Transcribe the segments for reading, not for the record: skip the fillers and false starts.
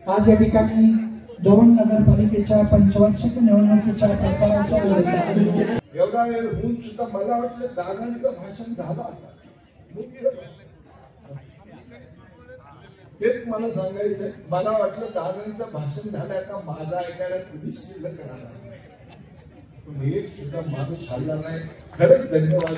आज या ठिकाणी दौंड नगरपालिकेच्या पंचवार्षिक निवडणुकीच्या प्रचाराच्या एवढा वेळ होऊन सुद्धा मला वाटलं दादांचं भाषण झालं आता. तेच मला सांगायचंय. मला वाटलं दादांचं भाषण झालं आता माझा ऐकायला तुम्ही शिल्लक राहणार. पण एक सुद्धा माणूस हल्ला नाही. खरंच धन्यवाद.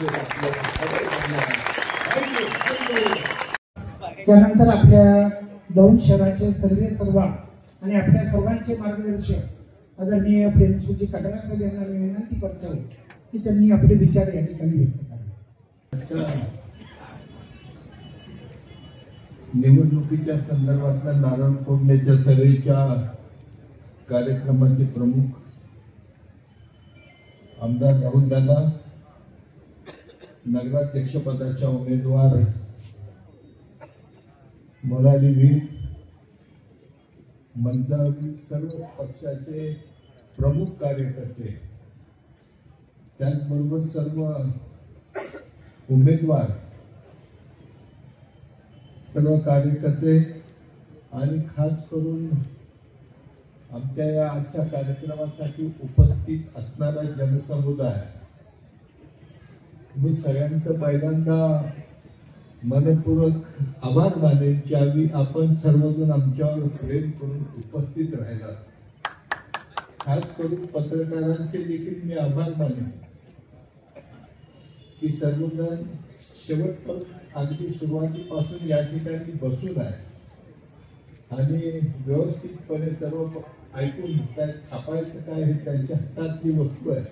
त्यानंतर आपल्या दौंड शहराचे सर्व आणि आपल्या सर्वांचे मार्गदर्शक आदरणीय प्रेमसुजी कटरा साहेब यांना मी विनंती करतो की त्यांनी आपले विचार या ठिकाणी व्यक्त करावे. निवडणुकीच्या संदर्भातल्या नारळ फोडण्याच्या सभेच्या कार्यक्रमाचे प्रमुख आमदार राहुल दादा, नगराध्यक्षपदाच्या उमेदवार मोरारी वीर, मंचावरील सर्व पक्षाचे प्रमुख कार्यकर्ते, त्याचबरोबर सर्व उमेदवार, सर्व कार्यकर्ते आणि खास करून आमच्या या आजच्या कार्यक्रमासाठी उपस्थित असणारा जनसमुदाय, मी सगळ्यांचं पहिल्यांदा मनपूर्वक आभार मानेन की आम्ही आपण सर्वजण आमच्यावर प्रेम करून उपस्थित राहिला. खास करून पत्रकारांचे देखील मी आभार मानेन की सर्वजण शेवटपर्यंत अगदी सुरुवातीपासून या ठिकाणी बसून आहे आणि व्यवस्थितपणे सर्व ऐकून घेतात. छापायचं काय हे त्यांच्या हातातली वस्तू आहे,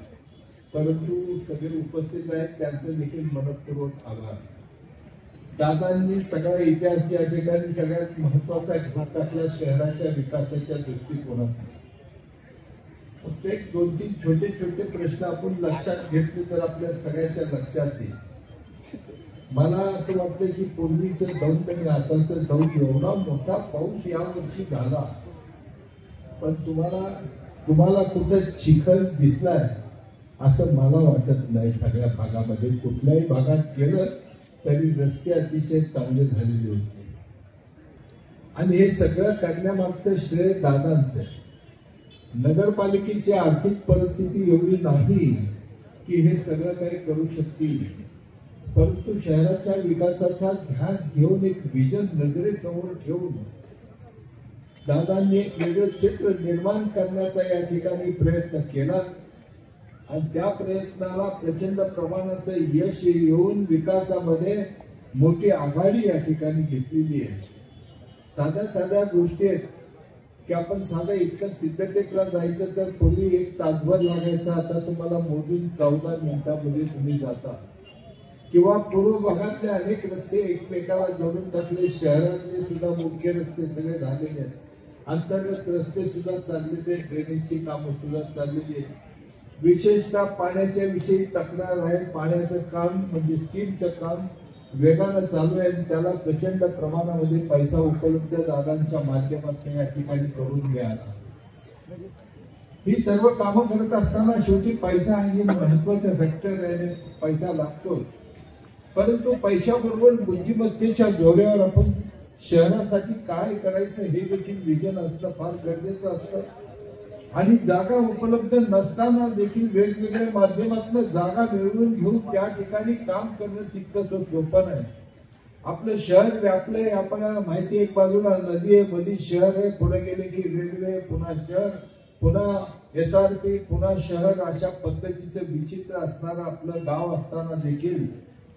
परंतु सगळे उपस्थित आहेत त्यांचं देखील मनपूर्वक आभार. दादांनी सगळा इतिहास या ठिकाणी सगळ्यात महत्वाचा घेऊन टाकला शहराच्या विकासाच्या दृष्टिकोनातून. प्रत्येक 2-3 छोटे छोटे प्रश्न आपण लक्षात घेतले तर आपल्या सगळ्याच्या लक्षात येईल. मला असं वाटतं की पूर्वीचं दौंड आणि आताचं दौंड एवढा मोठा पाऊस या वर्षी झाला, पण तुम्हाला कुठं चिखल दिसलाय असं मला वाटत नाही. सगळ्या भागामध्ये कुठल्याही भागात गेलं तरी रस्ते अतिशय चांगले झालेले होते आणि हे सगळं करण्यामागचं श्रेय दादांचं. नगरपालिकेची आर्थिक परिस्थिती एवढी नाही की हे सगळं काही करू शकतील, परंतु शहराच्या विकासाचा ध्यास घेऊन एक विजन नजरेसमोर ठेवून दादांनी एक वेगळं चित्र निर्माण करण्याचा या ठिकाणी प्रयत्न केला आणि त्या प्रयत्नाला प्रचंड प्रमाणाचं यश येऊन विकासामध्ये मोठी आघाडी या ठिकाणी घेतलेली आहे. साध्या गोष्टी आहेत की आपण साधा इतकं सिद्धटेकला जायचं तर पूर्वी 1 तासभर लागायचा, आता तुम्हाला मोजून 14 मिनिटांमध्ये तुम्ही जाता. किंवा पूर्व भागातले अनेक रस्ते एकमेकाला जोडून टाकले. शहरातले सुद्धा मुख्य रस्ते सगळे झालेले आहेत. अंतर्गत रस्ते सुद्धा चाललेले, ड्रेनेजची कामं सुद्धा चाललेली आहेत. विशेषतः पाण्याच्या विषयी तक्रार आहे. पाण्याचं काम म्हणजे स्कीमचं काम वेगानं चालू आहे आणि त्याला प्रचंड प्रमाणामध्ये पैसा उपलब्ध दादांच्या माध्यमातून या ठिकाणी करून मिळाला. ही सर्व कामं करत असताना शेवटी पैसा हे महत्वाचं फॅक्टर आहे. पैसा लागतो, परंतु पैशाबरोबर बुद्धिमत्तेच्या जोरावर आपण शहरासाठी काय करायचं हे देखील विजन असणं फार गरजेचं असतं. आणि जागा उपलब्ध नसताना देखील वेगवेगळ्या माध्यमातून जागा मिळवून घेऊन त्या ठिकाणी काम करणं तितकं सोपं नाही. आपलं शहर व्यापलंय, आपल्याला माहिती. एक बाजूला नदी आहे, मध्ये शहर आहे, पुढे गेले की रेल्वे, पुन्हा शहर, पुन्हा SRP, पुन्हा शहर, अशा पद्धतीचं विचित्र असणारं आपलं गाव असताना देखील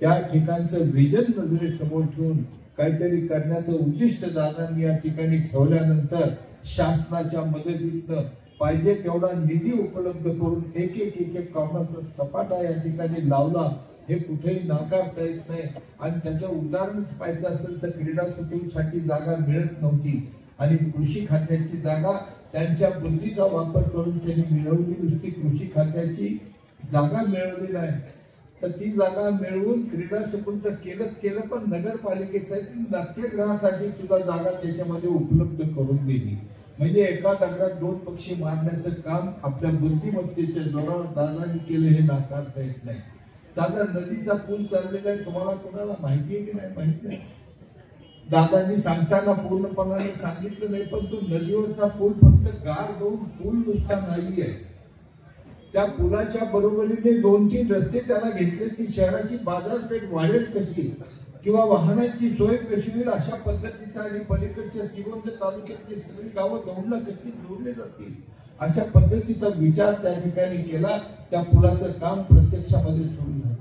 त्या ठिकाणचं विजन नजरेसमोर ठेवून काहीतरी करण्याचं उद्दिष्ट दादांनी या ठिकाणी ठेवल्यानंतर शासनाच्या मदतीनं पाहिजे तेवढा निधी उपलब्ध करून एक कामाचा सपाटा या ठिकाणी लावला. हे कुठेही नाकारता येत नाही. आणि त्याचं उदाहरणच पाहायचं असेल तर क्रीडासाठी जागा मिळत नव्हती आणि कृषी खात्याची जागा त्यांच्या बुद्धीचा वापर करून त्यांनी मिळवली. नुसती कृषी खात्याची जागा मिळवली नाही तर ती जागा मिळवून क्रीडा संकुल केलं, पण नगरपालिकेसाठी नाट्यगृहासाठी सुद्धा जागा त्याच्यामध्ये उपलब्ध करून दिली. म्हणजे एका दगडात 2 पक्षी मारण्याचं काम आपल्या बुद्धिमत्तेच्या जोरावर दादांनी केलं हे नाकारता येत नाही. साधा नदीचा पूल चाललेला आहे, तुम्हाला कोणाला माहिती आहे की नाही माहित नाही. दादांनी सांगताना पूर्णपणाने सांगितलं नाही, पण तो नदीवरचा पूल फक्त गार दोन पूल नुसता नाहीये, त्या पुलाच्या बरोबरीने 2-3 रस्ते त्याला घेतले की शहराची बाजारपेठ वाढेल कशी किंवा वाहनांची सोय कशी होईल अशा पद्धतीचा, आणि पलीकडच्या श्रीगोंदा तालुक्यातली सगळी गावं दौंडला कशी जोडले जातील अशा पद्धतीचा विचार त्या ठिकाणी केला. त्या पुलाचं काम प्रत्यक्षामध्ये सुरू झालं.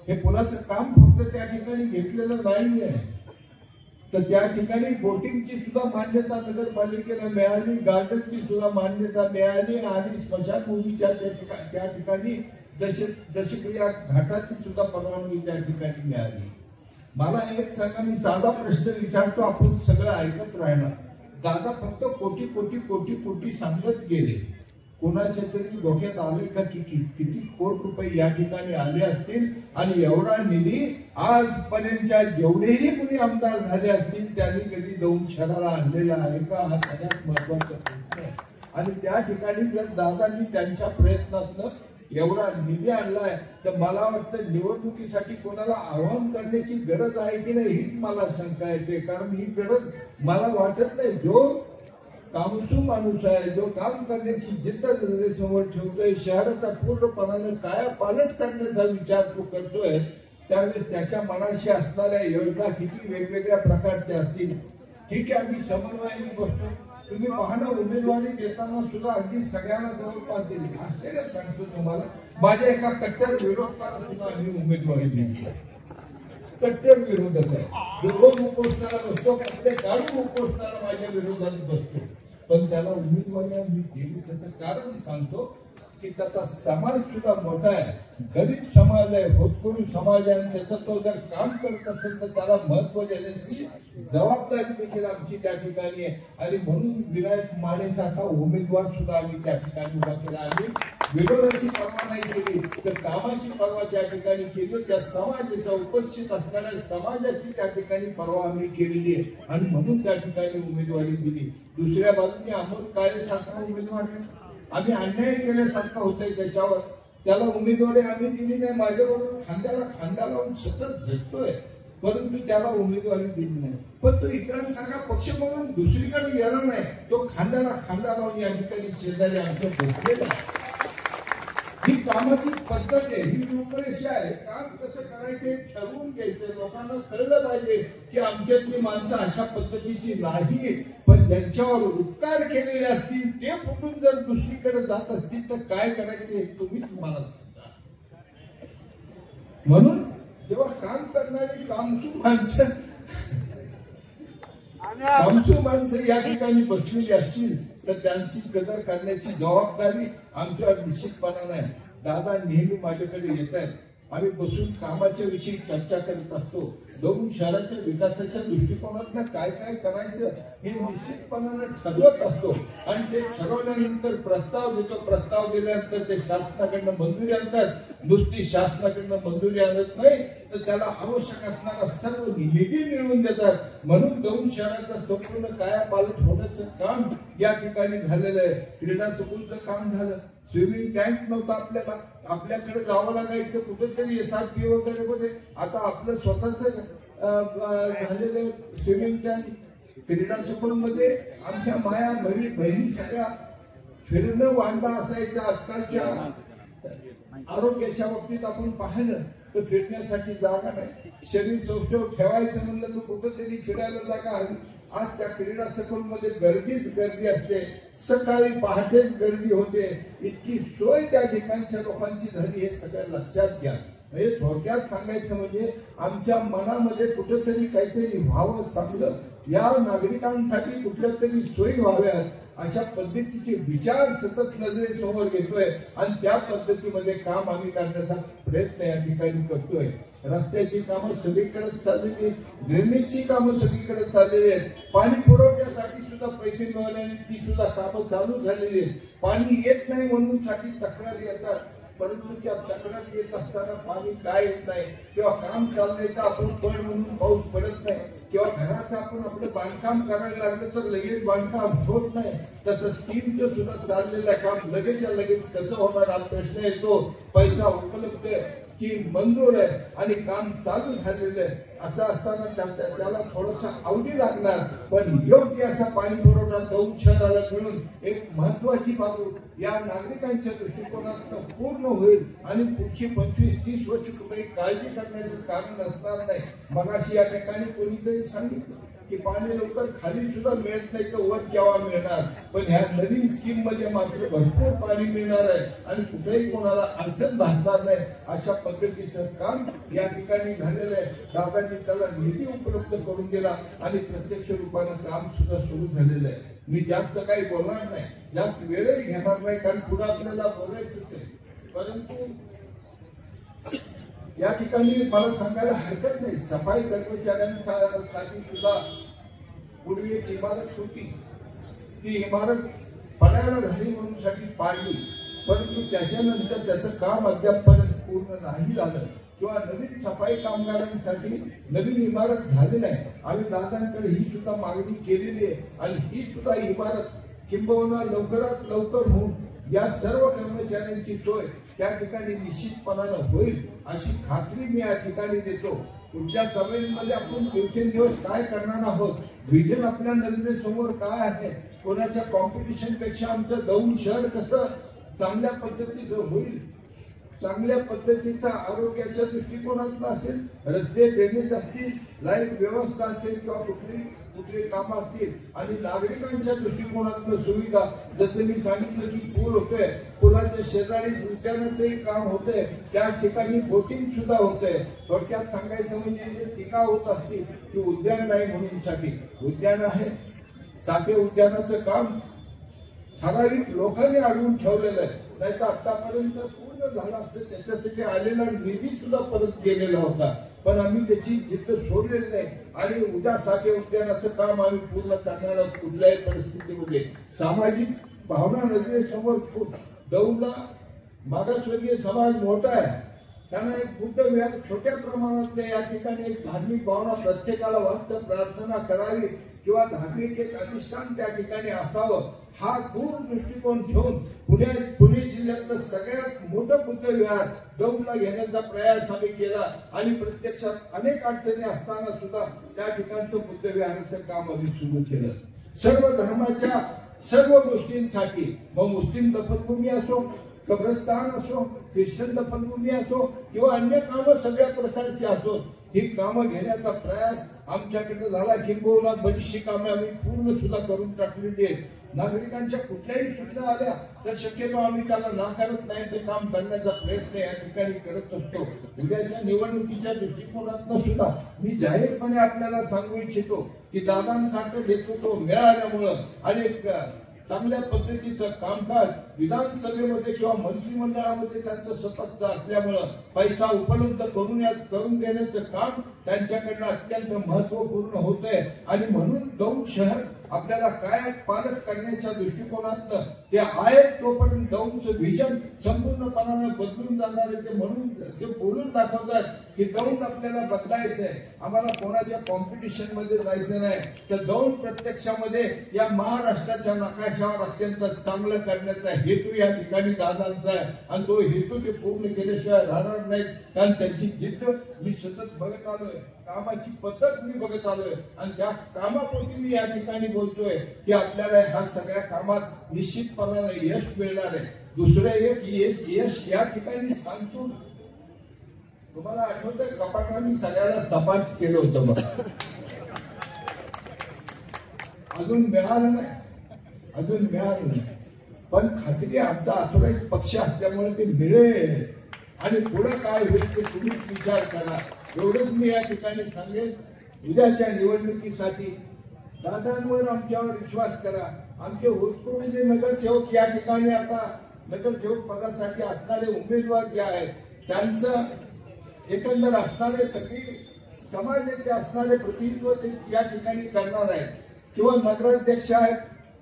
हे पुलाचं काम फक्त त्या ठिकाणी घेतलेलं नाहीये, तर त्या ठिकाणी बोटिंगची सुद्धा मान्यता नगरपालिकेला मिळाली, गार्डनची सुद्धा मान्यता मिळाली आणि स्मशानभूमीच्या त्या ठिकाणी दशक्रिया घाटाची सुद्धा परवानगी त्या ठिकाणी मिळाली. मला एक सांगा, मी साधा प्रश्न विचारतो, आपण सगळं ऐकत राहिला. दादा फक्त कोटी कोटी कोटी कोटी सांगत गेले, कोणाच्या तरी डोक्यात आले का की किती कोटी रुपये या ठिकाणी आले असतील, आणि एवढा निधी आजपर्यंतच्या जेवढेही कुणी आमदार झाले असतील त्यांनी कधी दौंड शहराला आणलेला आहे का, हा सगळ्यात महत्वाचा प्रश्न आहे. आणि त्या ठिकाणी जर दादांनी त्यांच्या प्रयत्नातनं एवढा निधी आणलाय, तर मला वाटतं निवडणुकीसाठी कोणाला आवाहन करण्याची गरज आहे की नाही हीच मला शंका येते. कारण ही गरज मला वाटत नाही. जो कामसू माणूस आहे, जो काम करण्याची जिद्द नजरेसमोर ठेवतोय, शहराचा पूर्णपणाने कायापालट करण्याचा विचार तो करतोय, त्यावेळेस त्याच्या मनाशी असणाऱ्या योजना किती वेगवेगळ्या प्रकारच्या असतील. ठीक आहे, आम्ही समन्वयाने बसतो. तुम्ही पाहणं, उमेदवारी देताना सुद्धा अगदी सगळ्यांना जवळपास दिली. आश्चर्य सांगतो तुम्हाला, माझ्या एका कट्टर विरोधकाला सुद्धा आम्ही उमेदवारी दिली. कट्टर विरोधक आहे, जो रोज उपोषणाला बसतो, प्रत्येक गाडी उपोषणाला माझ्या विरोधात बसतो, पण त्याला उमेदवारी आम्ही दिली. त्याचं कारण सांगतो की त्याचा समाज सुद्धा मोठा आहे, गरीब समाज आहे, होतकरू समाज आहे, आणि त्याचं तो जर काम करत असेल तर त्याला महत्व देण्याची जबाबदारी देखील आमची त्या ठिकाणी आहे. आणि म्हणून विनायक मानेसारखा उमेदवार सुद्धा आम्ही त्या ठिकाणी उभा केला. आम्ही विरोधाची पर्वा नाही केली, तर कामाची पर्वा त्या ठिकाणी केली. त्या समाजाचा उपस्थित असणाऱ्या समाजाची त्या ठिकाणी पर्वा आम्ही केलेली आहे, आणि म्हणून त्या ठिकाणी उमेदवारी दिली. दुसऱ्या बाजूने अमोल काळे सारखा उमेदवार आहे, आम्ही अन्याय केल्यासारखं होतंय त्याच्यावर, त्याला उमेदवारी आम्ही दिली नाही. माझ्याबरोबर खांद्याला खांदा लावून सतत झटतोय, परंतु त्याला उमेदवारी दिली नाही. पण तो इतरांसारखा पक्ष म्हणून दुसरीकडे गेला नाही, तो खांद्याला खांदा लावून या ठिकाणी शेजारी आमच्या बसलेला आहे. ही कामाची पद्धत आहे, ही रूपरेषा आहे. काम कसं करायचं ठरवून घ्यायचं. लोकांना कळलं पाहिजे की आमच्यातली माणसं अशा पद्धतीची नाही, पण ज्यांच्यावर उपकार केलेले असतील ते फुटून जर दुसरीकडे जात असतील तर काय करायचं हे तुम्हीच मला सांगा. म्हणून जेव्हा काम करणारी कामसू माणसं या ठिकाणी बसलेली असतील तर त्यांची कदर करण्याची जबाबदारी आमच्यावर निश्चितपणाने आहे. दादा नेहमी माझ्याकडे येत आहेत, आम्ही बसून कामाच्या विषयी चर्चा करत असतो. दौंड शहराच्या विकासाच्या दृष्टिकोनातनं काय काय करायचं हे निश्चितपणाने ठरवत असतो, आणि ते ठरवल्यानंतर प्रस्ताव देतो. प्रस्ताव दिल्यानंतर ते शासनाकडनं मंजुरी आणतात. नुसती शासनाकडनं मंजुरी आणत नाही तर त्याला आवश्यक असणारा सर्व निधी मिळवून देतात. म्हणून दौंड शहराचं संपूर्ण कायापालट होण्याचं काम या ठिकाणी झालेलं आहे. क्रीडा स्कूलचं काम झालं, स्विमिंग टँक नव्हता आपल्याला, आपल्याकडे जावं लागायचं कुठेतरी SRP वगैरे मध्ये. आता आपलं स्वतःच झालेलं स्विमिंग टँक. क्रीडा स्कूल मध्ये आमच्या माया बहिणी सगळ्या फिरणं वांदा असायचं. आजकालच्या आरोग्याच्या बाबतीत आपण पाहिलं तर फिरण्यासाठी जागा नाही. शरीर सौष्ठव ठेवायचं म्हणलं तर कुठंतरी फिरायला जागा हवी. आज त्या क्रीडा संकुल मध्ये गर्दीच गर्दी असते, सकाळी पहाटेच गर्दी होते. इतकी सोय त्या ठिकाणच्या लोकांची झाली हे सगळं लक्षात घ्या. म्हणजे थोडक्यात सांगायचं म्हणजे आमच्या मनामध्ये कुठेतरी काहीतरी व्हावं चांगलं, या नागरिकांसाठी कुठल्या तरी सोयी व्हाव्यात अशा पद्धतीचे विचार सतत नजरेसमोर घेतोय, आणि त्या पद्धतीमध्ये काम आम्ही करण्याचा प्रयत्न या ठिकाणी करतोय. रस्त्याची कामं सगळीकडे चाललेली आहेत, ड्रेनेजची कामं सगळीकडे चाललेली आहेत, पाणी पुरवठ्यासाठी सुद्धा पैसे मिळाल्याने ती सुद्धा कामं चालू झालेली आहेत. पाणी येत नाही म्हणून साठी तक्रारी येतात, परंतु त्या तक्रारी येत असताना पाणी काय येत नाही, किंवा काम चाललंय तर आपण पड म्हणून पाऊस पडत नाही, किंवा घराचं आपण आपलं बांधकाम करायला लागलं तर लगेच बांधकाम होत नाही. तसं स्कीमचं सुद्धा चाललेलं काम लगेचच्या लगेच कसं होणार हा प्रश्न येतो. पैसा उपलब्ध स्कीम मंजूर आहे आणि काम चालू झालेलं आहे. असं असताना त्याला थोडंसं अवधी लागणार, पण योग्य असा पाणी पुरवठा दौंड शहराला मिळून एक महत्वाची बाजू या नागरिकांच्या दृष्टिकोनातून पूर्ण होईल आणि पुढची 25-30 वर्ष कुठेही काळजी करण्याचं कारण असणार नाही. मगाशी या ठिकाणी कोणीतरी सांगितलं की पाणी लवकर खाली सुद्धा मिळत नाही तर वर केव्हा मिळणार, पण ह्या नवीन स्कीम मध्ये मात्र भरपूर पाणी मिळणार आहे आणि कुठेही कोणाला अडचण भासणार नाही अशा पद्धतीचं काम या ठिकाणी झालेलं आहे. दादांनी त्याला निधी उपलब्ध करून दिला आणि प्रत्यक्ष रूपानं काम सुद्धा सुरू झालेलं आहे. मी जास्त काही बोलणार नाही, जास्त वेळही घेणार नाही, कारण पुढे आपल्याला बोलायचंच आहे. परंतु या ठिकाणी मला सांगायला हरकत नाही, सफाई कर्मचाऱ्यांसाठी सुद्धा पूर्वी एक इमारत होती, ती इमारत पडायला झाली म्हणून साठी पाडली, परंतु त्याच्यानंतर त्याचं काम अद्यापपर्यंत पूर्ण नाही झालं किंवा नवीन सफाई कामगारांसाठी नवीन इमारत झाली नाही. आम्ही दादांकडे ही सुद्धा मागणी केलेली आहे आणि ही सुद्धा इमारत किंबहुना लवकरात लवकर होऊन या सर्व कर्मचाऱ्यांची सोय त्या ठिकाणी निश्चितपणानं होईल अशी खात्री मी या ठिकाणी देतो. पुढच्या सभेमध्ये आपण दिवसेंदिवस काय करणार आहोत, विजन आपल्या नजरेसमोर काय आहे, कोणाच्या कॉम्पिटिशन पेक्षा आमचं दौंड शहर कसं चांगल्या पद्धतीचं होईल, चांगल्या पद्धतीचा आरोग्याच्या दृष्टिकोनातून असेल, रस्ते ड्रेनेज असतील, लाईट व्यवस्था असेल किंवा कुठली कामं असतील आणि नागरिकांच्या दृष्टिकोनातून सुविधा, जसं मी सांगितलं की पूल होतोय, पुलाच्या शेजारी उद्यानाचंही काम होतंय, त्या ठिकाणी बोटिंग सुद्धा होतंय. थोडक्यात सांगायचं म्हणजे जे टीका होत असतील की उद्यान नाही म्हणून साठी उद्यान आहे. साठे उद्यानाचं काम ठराविक लोकांनी अडवून ठेवलेलं आहे, नाही तर आतापर्यंत पूर्ण झालं असतं. त्याच्यासाठी आलेला निधी सुद्धा परत गेलेला होता, पण आम्ही त्याची जिद्द सोडलेली नाही आणि उद्या साठे उद्यानाचं काम आम्ही पूर्ण करणार आहोत. कुठल्याही परिस्थितीमध्ये सामाजिक भावना नजरेसमोर दौंडला मागासवर्गीय समाज मोठा आहे, त्यांना एक बुद्ध विहार छोट्या प्रमाणात या ठिकाणी एक धार्मिक भावना प्रत्येकाला वाटतं, प्रार्थना करावी किंवा धार्मिक एक अधिष्ठान त्या ठिकाणी असावं, हा दूर दृष्टिकोन ठेवून पुणे जिल्ह्यातलं सगळ्यात मोठं बुद्ध विहार दौंडला घेण्याचा प्रयास आम्ही केला आणि प्रत्यक्षात अनेक अडचणी असताना सुद्धा त्या ठिकाणचं बुद्ध विहाराचं काम आम्ही सुरू केलं. सर्व धर्माच्या सर्व गोष्टींसाठी, मग मुस्लिम दफनभूमी असो, कब्रस्तान असो, ख्रिश्चन दफनभूमी असो किंवा अन्य कामं सगळ्या प्रकारची असो, ही कामं घेण्याचा प्रयास आमच्याकडे झाला. किंबहुना बरीचशी कामे आम्ही पूर्ण सुद्धा करून टाकलेली आहेत. नागरिकांच्या कुठल्याही सूचना आल्या तर शक्यतो आम्ही त्याला नाकारत नाही, ते काम करण्याचा प्रयत्न या ठिकाणी करत असतो. उद्याच्या निवडणुकीच्या दृष्टिकोनातून सुद्धा मी जाहीरपणे आपल्याला सांगू इच्छितो की दादांसारखं नेतृत्व मिळाल्यामुळं अनेक चांगल्या पद्धतीचं कामकाज विधानसभेमध्ये किंवा मंत्रिमंडळामध्ये त्यांचं सततचं असल्यामुळं पैसा उपलब्ध करून देण्याचं काम त्यांच्याकडनं अत्यंत महत्वपूर्ण होत आहे आणि म्हणून दौंड शहर आपल्याला काय पालक करण्याच्या दृष्टिकोनातनं ते आहे तोपर्यंत दौंडचं व्हिजन संपूर्णपणाने बदलून जाणार आहे. ते म्हणून ते बोलून दाखवतात की दौंड आपल्याला बदलायचं आहे, आम्हाला कोणाच्या कॉम्पिटिशन मध्ये जायचं नाही, तर दौंड प्रत्यक्षामध्ये या महाराष्ट्राच्या नकाशावर अत्यंत चांगलं करण्याचा हेतू या ठिकाणी दादांचा आहे आणि तो हेतू ते पूर्ण केल्याशिवाय राहणार नाहीत. कारण त्यांची जिद्द मी सतत बघत आलोय, कामाची पद्धत मी बघत आलोय आणि त्या कामापोटी मी या ठिकाणी बोलतोय की आपल्याला ह्या सगळ्या कामात निश्चितपणाने यश मिळणार आहे. दुसरं एक यश या ठिकाणी सांगतो, तुम्हाला आठवतंय कपाटाने सगळ्याला सपाट केलं होतं, मग अजून मिळालं नाही, पण खात्री आमचा ऑथोराइज पक्ष असल्यामुळे ते मिळेल आणि पुढे काय होईल ते तुम्हीच विचार करा. एवढंच मी या ठिकाणी सांगेन. उद्याच्या निवडणुकीसाठी दादांवर आमच्यावर विश्वास करा. आमचे होतकरू नगरसेवक या ठिकाणी आता नगरसेवक पदासाठी असणारे उमेदवार जे आहेत त्यांचं एकंदर असणारे सगळी समाजाचे असणारे प्रतिनिधित्व ते या ठिकाणी करणार आहेत किंवा नगराध्यक्ष आहेत.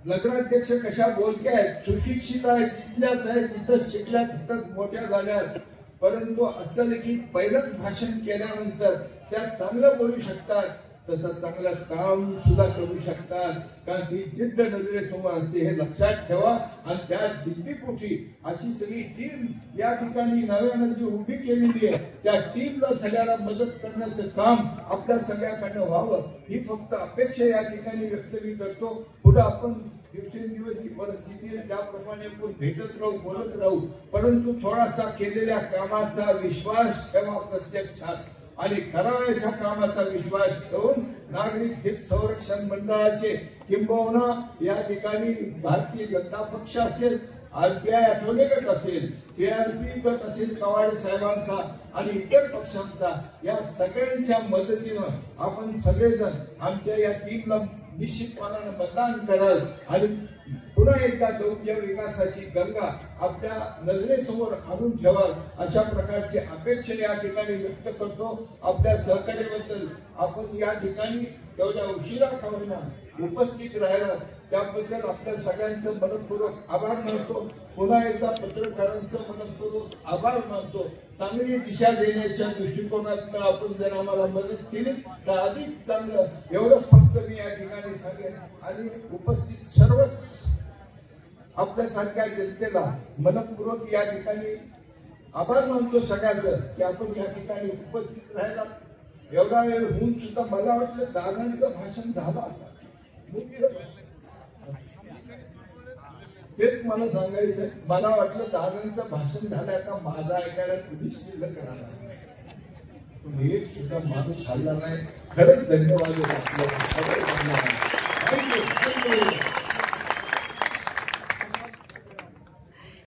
नगराध्यक्ष कशा बोलक्या आहेत, सुशिक्षित आहेत, तिथल्याच आहेत, तिथंच शिकल्या, तिथंच मोठ्या झाल्यात, परंतु असं की पहिलंच भाषण केल्यानंतर त्या चांगलं बोलू शकतात, तसं चांगलं काम सुद्धा करू शकतात. कारण ती जिद्द नजरेसमोर असते हे लक्षात ठेवा. आणि त्या जिद्दीपोटी अशी सगळी टीम या ठिकाणी नव्यानं जी उभी केलेली आहे त्या टीमला सगळ्याला मदत करण्याचं काम आपल्या सगळ्याकडनं व्हावं ही फक्त अपेक्षा या ठिकाणी व्यक्त मी करतो. पुढे आपण दिवसेंदिवस ही परिस्थिती त्याप्रमाणे आपण भेटत राहू, बोलत राहू, परंतु थोडासा केलेल्या कामाचा विश्वास ठेवा प्रत्यक्षात आणि करायच्या कामाचा विश्वास ठेवून नागरिक हित संरक्षण मंडळाचे किंबहुना या ठिकाणी भारतीय जनता पक्ष असेल, RPI आठवले गट असेल, PRP गट असेल कवाडे साहेबांचा आणि इतर पक्षांचा या सगळ्यांच्या मदतीनं आपण सगळेजण आमच्या या टीमला निश्चितपणाने मतदान कराल आणि पुन्हा एकदा दौत्य विकासाची गंगा आपल्या नजरेसमोर आणून ठेवाल अशा प्रकारची अपेक्षा या ठिकाणी व्यक्त करतो. आपल्या सहकार्याबद्दल आपण या ठिकाणी एवढ्या उशिरा का होईना उपस्थित राहिला त्याबद्दल आपल्या सगळ्यांचं मनपूर्वक आभार मानतो. पुन्हा एकदा पत्रकारांचं मनपूर्वक आभार मानतो. चांगली दिशा देण्याच्या दृष्टिकोनातून आपण जर आम्हाला मदत केली तर अधिक चांगलं एवढंच फक्त मी या ठिकाणी सांगेन. आणि उपस्थित सर्वच आपल्यासारख्या जनतेला मनपूर्वक या ठिकाणी आभार मानतो सगळ्याचं की आपण या ठिकाणी उपस्थित राहिला. एवढा वेळ होऊन सुद्धा मला वाटलं दादांचं भाषण झालं आता. तेच मला सांगायचं, मला वाटलं दादांचं भाषण झालं आता माझं ऐकायला कुणी शिल्लक राहणार नाही. पण एक सुद्धा माणूस हल्ला नाही. खरंच धन्यवाद.